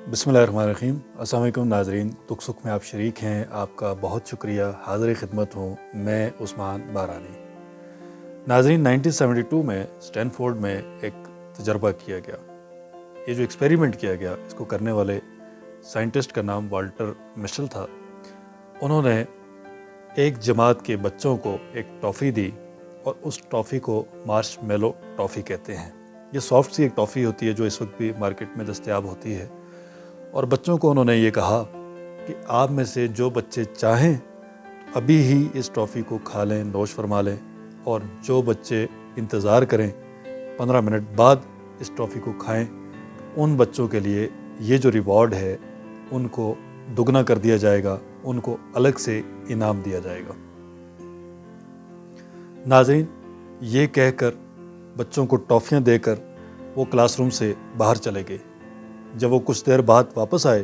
बिस्मिल्लाहिर्रहमानिर्रहीम। अस्सलाम वालेकुम नाज़रीन, दुख सुख में आप शरीक हैं, आपका बहुत शुक्रिया। हाज़िर खिदमत हूँ मैं उस्मान बारानी। नाज़रीन, 1972 में स्टैनफोर्ड में एक तजर्बा किया गया। ये जो एक्सपेरिमेंट किया गया, इसको करने वाले साइंटिस्ट का नाम वाल्टर मिशेल था। उन्होंने एक जमात के बच्चों को एक टॉफ़ी दी और उस टॉफ़ी को मार्शमेलो टॉफ़ी कहते हैं। ये सॉफ्ट सी एक टॉफ़ी होती है जो इस वक्त भी मार्केट में दस्तयाब होती है। और बच्चों को उन्होंने ये कहा कि आप में से जो बच्चे चाहें अभी ही इस टॉफ़ी को खा लें, नोश फरमा लें, और जो बच्चे इंतज़ार करें 15 मिनट बाद इस टॉफ़ी को खाएं, उन बच्चों के लिए ये जो रिवॉर्ड है उनको दुगना कर दिया जाएगा, उनको अलग से इनाम दिया जाएगा। नाज़रीन, ये कहकर बच्चों को टॉफ़ियाँ देकर वो क्लासरूम से बाहर चले गए। जब वो कुछ देर बाद वापस आए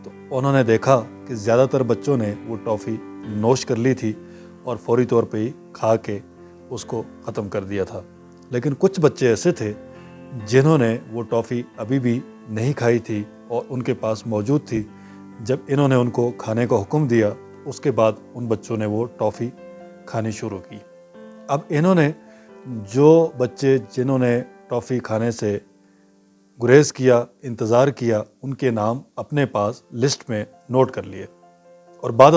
तो उन्होंने देखा कि ज़्यादातर बच्चों ने वो टॉफ़ी नोश कर ली थी और फौरी तौर पे ही खा के उसको ख़त्म कर दिया था। लेकिन कुछ बच्चे ऐसे थे जिन्होंने वो टॉफ़ी अभी भी नहीं खाई थी और उनके पास मौजूद थी। जब इन्होंने उनको खाने का हुक्म दिया, उसके बाद उन बच्चों ने वो टॉफ़ी खानी शुरू की। अब इन्होंने जो बच्चे जिन्होंने टॉफ़ी खाने से गुरेज किया, इंतज़ार किया, उनके नाम अपने पास लिस्ट में नोट कर लिए। और बाद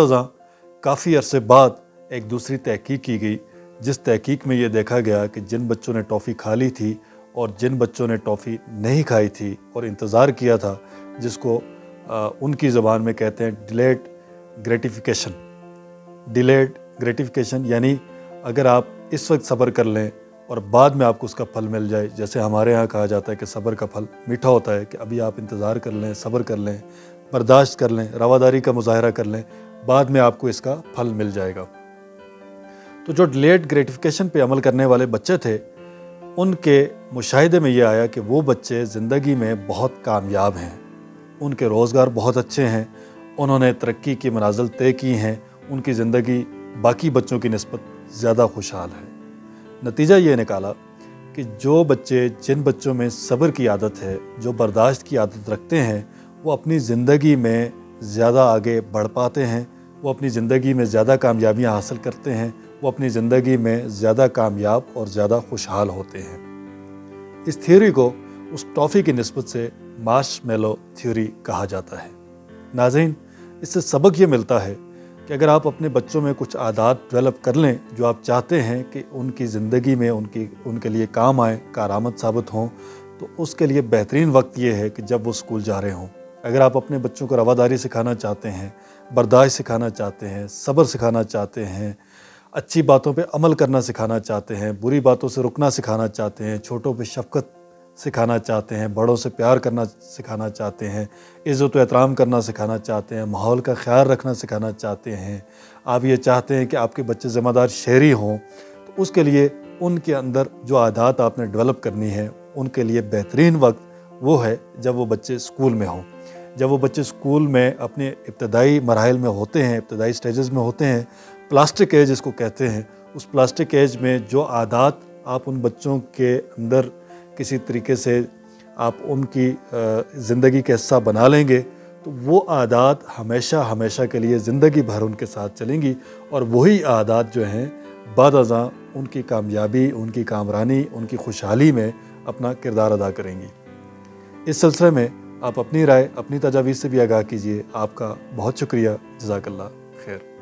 काफ़ी अरसे बाद एक दूसरी तहकीक की गई, जिस तहकीक में ये देखा गया कि जिन बच्चों ने टॉफ़ी खा ली थी और जिन बच्चों ने टॉफ़ी नहीं खाई थी और इंतज़ार किया था, जिसको उनकी ज़बान में कहते हैं डिलेड ग्रेटिफिकेशन। डिलेड ग्रेटिफिकेशन यानी अगर आप इस वक्त सब्र कर लें और बाद में आपको उसका फल मिल जाए। जैसे हमारे यहाँ कहा जाता है कि सब्र का फल मीठा होता है, कि अभी आप इंतज़ार कर लें, सब्र कर लें, बर्दाश्त कर लें, रवादारी का मुज़ाहरा कर लें, बाद में आपको इसका फल मिल जाएगा। तो जो डिलेड ग्रेटिफिकेशन पे अमल करने वाले बच्चे थे, उनके मुशाहिदे में ये आया कि वो बच्चे ज़िंदगी में बहुत कामयाब हैं, उनके रोज़गार बहुत अच्छे हैं, उन्होंने तरक्की की मनाजिल तय की हैं, उनकी ज़िंदगी बाकी बच्चों की निस्बत ज़्यादा खुशहाल है। नतीजा ये निकाला कि जो बच्चे जिन बच्चों में सब्र की आदत है, जो बर्दाश्त की आदत रखते हैं, वो अपनी ज़िंदगी में ज़्यादा आगे बढ़ पाते हैं, वो अपनी ज़िंदगी में ज़्यादा कामयाबियाँ हासिल करते हैं, वो अपनी ज़िंदगी में ज़्यादा कामयाब और ज़्यादा खुशहाल होते हैं। इस थ्योरी को उस टॉफ़ी की निस्बत से मार्शमेलो थ्योरी कहा जाता है। नाज़रीन, इससे सबक ये मिलता है कि अगर आप अपने बच्चों में कुछ आदत डेवलप कर लें जो आप चाहते हैं कि उनकी ज़िंदगी में उनके लिए काम आए, कारआमद साबित हों, तो उसके लिए बेहतरीन वक्त ये है कि जब वो स्कूल जा रहे हों। अगर आप अपने बच्चों को रवादारी सिखाना चाहते हैं, बर्दाश्त सिखाना चाहते हैं, सब्र सिखाना चाहते हैं, अच्छी बातों पे अमल करना सिखाना चाहते हैं, बुरी बातों से रुकना सिखाना चाहते हैं, छोटों पे शफ़क़त सिखाना चाहते हैं, बड़ों से प्यार करना सिखाना चाहते हैं, इज़्ज़त व एहतराम करना सिखाना चाहते हैं, माहौल का ख़्याल रखना सिखाना चाहते हैं, आप ये चाहते हैं कि आपके बच्चे ज़िम्मेदार शहरी हों, तो उसके लिए उनके अंदर जो आदत आपने डेवलप करनी है, उनके लिए बेहतरीन वक्त वो है जब वो बच्चे स्कूल में हों। जब वो बच्चे स्कूल में अपने इब्तदाई मराहिल में होते हैं, इब्तदाई स्टेजेस में होते हैं, प्लास्टिक एज इसको कहते हैं, उस प्लास्टिक एज में जो आदत आप उन बच्चों के अंदर किसी तरीके से आप उनकी ज़िंदगी का हिस्सा बना लेंगे, तो वो आदत हमेशा हमेशा के लिए ज़िंदगी भर उनके साथ चलेंगी और वही आदत जो हैं बाद उनकी कामयाबी, उनकी कामरानी, उनकी खुशहाली में अपना किरदार अदा करेंगी। इस सिलसिले में आप अपनी राय, अपनी तजावीज़ से भी आगाह कीजिए। आपका बहुत शुक्रिया। जज़ाकल्लाह खैर।